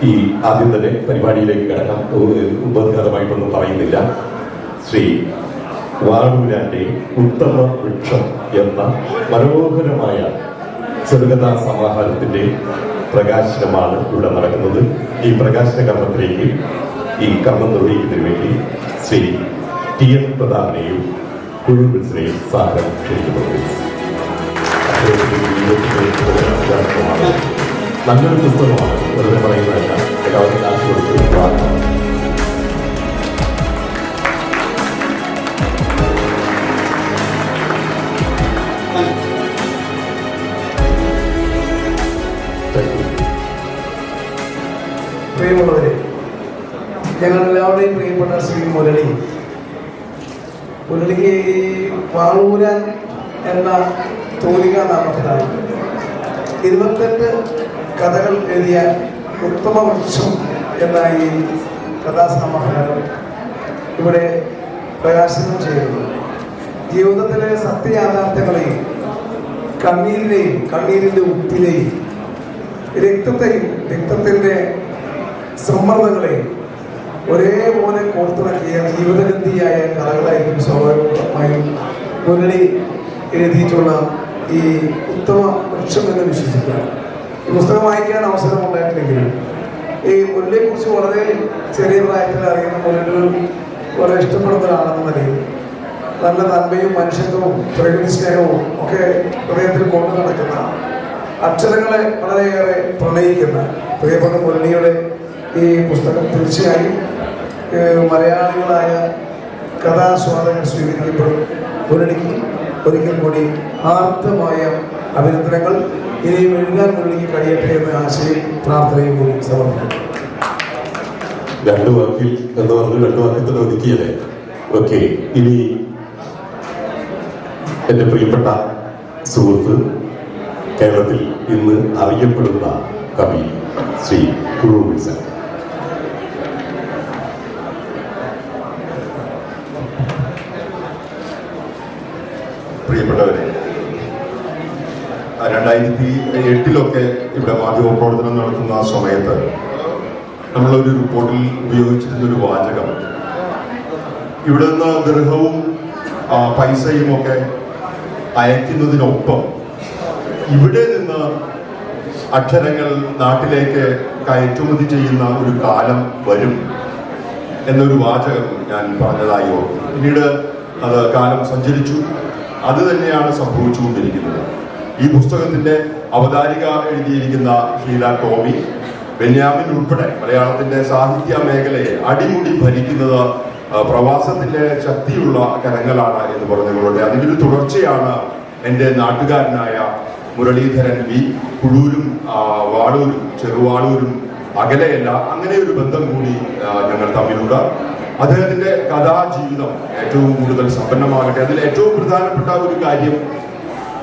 ഈ ആദ്യം തന്നെ പരിപാടിയിലേക്ക് കിടക്കാം. ഉപദ്ഘാതമായിട്ടൊന്നും പറയുന്നില്ല. ശ്രീ വാഴൂരാന്റെ ഉത്തമ വൃക്ഷം എന്ന മനോഹരമായ ചെറുകഥാ സമാഹാരത്തിന്റെ പ്രകാശനമാണ് ഇവിടെ നടക്കുന്നത്. ഈ പ്രകാശന കർമ്മത്തിലേക്ക് ഈ കർമ്മം നിർവഹിക്കുന്നതിന് വേണ്ടി ശ്രീ TN പ്രതാപനെയും കുഴുവിൽസിനെയും സാദരം ക്ഷണിക്കുന്നത്. നല്ലൊരു പുസ്തകമാണ്, വെറുതെ പറയുന്നതല്ല. എല്ലാവരും കാശ് കൊടുത്ത് വാങ്ങാം. പ്രിയമുള്ളവരെ, ഞങ്ങളെല്ലാവരുടെയും പ്രിയപ്പെട്ട ശ്രീ മുരളിക്ക് വാഴൂരാൻ എന്ന തൂലിക നാമത്തിലാണ് 28 കഥകൾ എഴുതിയ ഉത്തമ വൃക്ഷം എന്ന ഈ കഥാസമാഹാരം ഇവിടെ പ്രകാശനം ചെയ്യുന്നത്. ജീവിതത്തിലെ സത്യയാഥാർത്ഥ്യങ്ങളെയും കണ്ണീരിൻ്റെ ഉപ്പിനെയും രക്തത്തിൻ്റെ സമ്മർദ്ദങ്ങളെയും ഒരേപോലെ കോർത്തിണക്കിയ ജീവിതഗന്ധിയായ കഥകളായിരിക്കും സ്വാഭാവികമായും മുരളി എഴുതിയിട്ടുള്ള ഈ ഉത്തമ വൃക്ഷം എന്ന് വിശ്വസിക്കുകയാണ്. ഈ പുസ്തകം വായിക്കാൻ അവസരം ഉണ്ടായിട്ടില്ലെങ്കിലും ഈ മുരളിയെക്കുറിച്ച് വളരെ ചെറിയ പ്രായത്തിൽ അറിയുന്ന മുരളികൾ വളരെ ഇഷ്ടപ്പെടുന്ന ഒരാളെന്ന നിലയിൽ നല്ല നന്മയും മനുഷ്യത്വവും പ്രകൃതി സ്നേഹവും ഒക്കെ ഹൃദയത്തിൽ കൊണ്ടു നടക്കുന്ന, അക്ഷരങ്ങളെ വളരെയേറെ പ്രണയിക്കുന്ന പ്രിയപ്പെട്ട മുരളിയുടെ ഈ പുസ്തകം തീർച്ചയായും മലയാളികളായ കഥാസ്വാദകർ സ്വീകരിക്കപ്പെടും. മുരളിക്ക് ഒരിക്കൽ കൂടി ആർദ്രമായ അഭിനന്ദനങ്ങൾ. ഇനിയും എഴുതാൻ മുരളിക്ക് കഴിയട്ടെ എന്ന ആശയം പ്രാർത്ഥനയും കൂടി സമർപ്പിക്കുന്നു. രണ്ടു വാക്കിൽ എന്ന് പറഞ്ഞു 2 വാക്കിൽ തന്നെ ഒതുക്കിയല്ലേ? ഓക്കെ. ഇനി എൻ്റെ പ്രിയപ്പെട്ട സുഹൃത്ത്, കേരളത്തിൽ ഇന്ന് അറിയപ്പെടുന്ന കവി ശ്രീ കുഴുവിൽസൻ. പ്രിയപ്പെട്ടവരെ, 2008 ഇവിടെ മാധ്യമപ്രവർത്തനം നടത്തുന്ന ആ സമയത്ത് നമ്മളൊരു റിപ്പോർട്ടിൽ ഉപയോഗിച്ചിരുന്നൊരു വാചകം, ഇവിടെ നിന്ന് ദൃഹവും പൈസയും ഒക്കെ അയക്കുന്നതിനൊപ്പം ഇവിടെ നിന്ന് അക്ഷരങ്ങൾ നാട്ടിലേക്ക് കയറ്റുമതി ചെയ്യുന്ന ഒരു കാലം വരും എന്നൊരു വാചകം ഞാൻ പറഞ്ഞതായി ഓർക്കുന്നു. പിന്നീട് അത് കാലം സഞ്ചരിച്ചു. അത് തന്നെയാണ് സംഭവിച്ചുകൊണ്ടിരിക്കുന്നത്. ഈ പുസ്തകത്തിന്റെ അവതാരിക എഴുതിയിരിക്കുന്ന ഷീല ടോമി, ബെന്യാമിൻ ഉൾപ്പെടെ മലയാളത്തിന്റെ സാഹിത്യ മേഖലയെ അടിമുടി ഭരിക്കുന്നത് പ്രവാസത്തിന്റെ ശക്തിയുള്ള കരങ്ങളാണ് എന്ന് പറഞ്ഞുകൊണ്ട് അതിൻ്റെ ഒരു തുടർച്ചയാണ് എൻ്റെ നാട്ടുകാരനായ മുരളീധരൻ വി. കുഴൂരും വാളൂരും ചെറുവാളൂരും അകലെയല്ല, അങ്ങനെ ഒരു ബന്ധം കൂടി ഞങ്ങൾ തമ്മിലുണ്ട്. അദ്ദേഹത്തിന്റെ കഥാജീവിതം ഏറ്റവും കൂടുതൽ സമ്പന്നമാകട്ടെ. അതിൽ ഏറ്റവും പ്രധാനപ്പെട്ട ഒരു കാര്യം,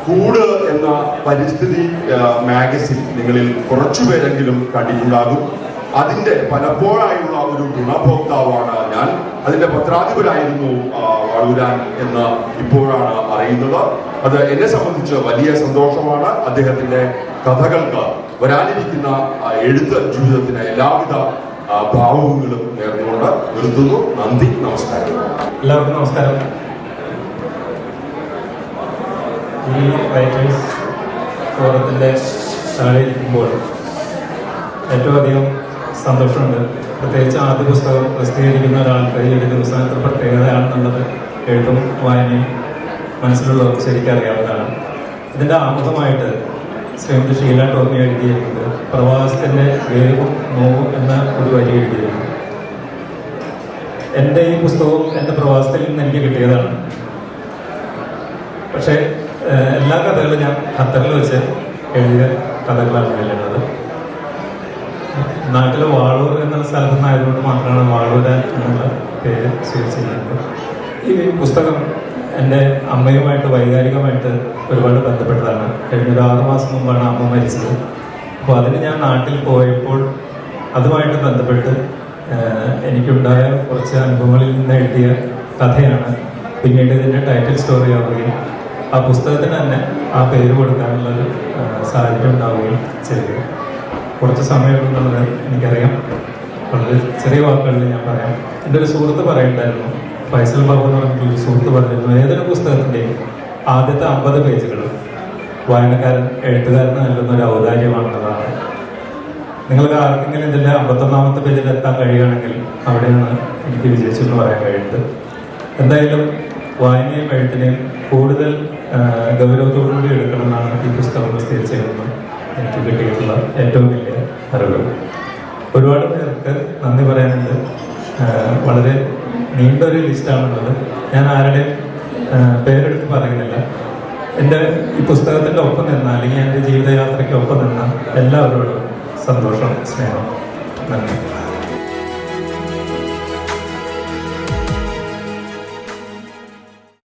കൂട് എന്ന പരിസ്ഥിതി മാഗസിൻ നിങ്ങളിൽ കുറച്ചുപേരെങ്കിലും കണ്ടിട്ടുണ്ടാകും. അതിന്റെ പലപ്പോഴായുള്ള ഒരു ഗുണഭോക്താവാണ് ഞാൻ. അതിന്റെ പത്രാധിപരായിരുന്നു വാഴൂരാൻ എന്ന് ഇപ്പോഴാണ് അറിയുന്നത്. അത് എന്നെ സംബന്ധിച്ച് വലിയ സന്തോഷമാണ്. അദ്ദേഹത്തിന്റെ കഥകൾക്ക് വരാനിരിക്കുന്ന എഴുത്ത് ജീവിതത്തിന് എല്ലാവിധ ഭാവങ്ങളും നേർന്നുകൊണ്ട് നിർത്തുന്നു. നന്ദി, നമസ്കാരം. എല്ലാവർക്കും നമസ്കാരം. ഈ റൈറ്റേഴ്സ് ഫോറത്തിൻ്റെ താഴെയിരിക്കുമ്പോൾ ഏറ്റവും അധികം സന്തോഷമുണ്ട്. പ്രത്യേകിച്ച് ആദ്യ പുസ്തകം പ്രസിദ്ധീകരിക്കുന്ന ഒരാൾക്ക് ഈ ഒരു ദിവസത്തെ പ്രത്യേകതയാണെന്നുള്ളത് എഴുത്തും വായനയും മനസ്സിലുള്ളവർക്ക് ശരിക്കും അറിയാവുന്നതാണ്. ഇതിൻ്റെ ആമുഖമായിട്ട് ശ്രീമതി ഷീല ടോമി എഴുതിയിരിക്കുന്നത് പ്രവാസത്തിൻ്റെ വേഗവും നോവും എന്ന ഒരു വരി എഴുതിയിരുന്നു. എൻ്റെ ഈ പുസ്തകവും എൻ്റെ പ്രവാസത്തിൽ നിന്ന് എനിക്ക് കിട്ടിയതാണ്. പക്ഷേ എല്ലാ കഥകളും ഞാൻ ഖത്തറിൽ വെച്ച് എഴുതിയ കഥകളാണ് എഴുതുന്നത്. നാട്ടിലെ വാളൂർ എന്നുള്ള സ്ഥലത്തു നിന്നായതുകൊണ്ട് മാത്രമാണ് വാളൂരാൻ എന്നുള്ള പേര് സ്വീകരിച്ചിരിക്കുന്നത്. ഈ പുസ്തകം എൻ്റെ അമ്മയുമായിട്ട് വൈകാരികമായിട്ട് ഒരുപാട് ബന്ധപ്പെട്ടതാണ്. കഴിഞ്ഞൊരു 6 മാസം മുമ്പാണ് അമ്മ മരിച്ചത്. അപ്പോൾ അതിന് ഞാൻ നാട്ടിൽ പോയപ്പോൾ അതുമായിട്ട് ബന്ധപ്പെട്ട് എനിക്കുണ്ടായ കുറച്ച് അനുഭവങ്ങളിൽ നിന്ന് എഴുതിയ കഥയാണ് പിന്നീട് ഇതിൻ്റെ ടൈറ്റിൽ സ്റ്റോറി ആവുകയും ആ പുസ്തകത്തിന് തന്നെ ആ പേര് കൊടുക്കാനുള്ളൊരു സാഹചര്യം ഉണ്ടാവുകയും ചെയ്തു. കുറച്ച് സമയമുണ്ടെന്നുള്ളത് എനിക്കറിയാം. വളരെ ചെറിയ വാക്കുകളിൽ ഞാൻ പറയാം. എൻ്റെ ഒരു സുഹൃത്ത് പറയുണ്ടായിരുന്നു, ഫൈസൽ ബാബു എന്ന് പറഞ്ഞിട്ടൊരു സുഹൃത്ത് പറഞ്ഞിരുന്നു, ഏതൊരു പുസ്തകത്തിൻ്റെയും ആദ്യത്തെ 50 പേജുകൾ വായനക്കാരൻ എഴുത്തുകാരന് നൽകുന്ന ഒരു ഔദാര്യമാണെന്നതാണ്. നിങ്ങൾക്ക് ആർക്കെങ്കിലും ഇതിൻ്റെ 51ാമത്തെ പേജിൽ എത്താൻ കഴിയുകയാണെങ്കിൽ അവിടെയാണ് എനിക്ക് വിജയിച്ചു എന്ന് പറയാൻ കഴിയുന്നത്. എന്തായാലും വായനയും എഴുത്തിനെയും കൂടുതൽ ഗൗരവത്തോടുകൂടി എടുക്കണമെന്നാണ് ഈ പുസ്തകം പ്രസിദ്ധീകരിച്ചതെന്ന് എനിക്ക് കിട്ടിയിട്ടുള്ള ഏറ്റവും വലിയ അറിവ്. ഒരുപാട് പേർക്ക് നന്ദി പറയാനുണ്ട്. വളരെ നീണ്ടൊരു ലിസ്റ്റാണുള്ളത്. ഞാൻ ആരുടെയും പേരെടുത്ത് പറയുന്നില്ല. എൻ്റെ ഈ പുസ്തകത്തിൻ്റെ ഒപ്പം നിന്ന, അല്ലെങ്കിൽ എൻ്റെ ജീവിതയാത്രയ്ക്ക് ഒപ്പം നിന്ന എല്ലാവരോടും സന്തോഷം, സ്നേഹം, നന്ദി.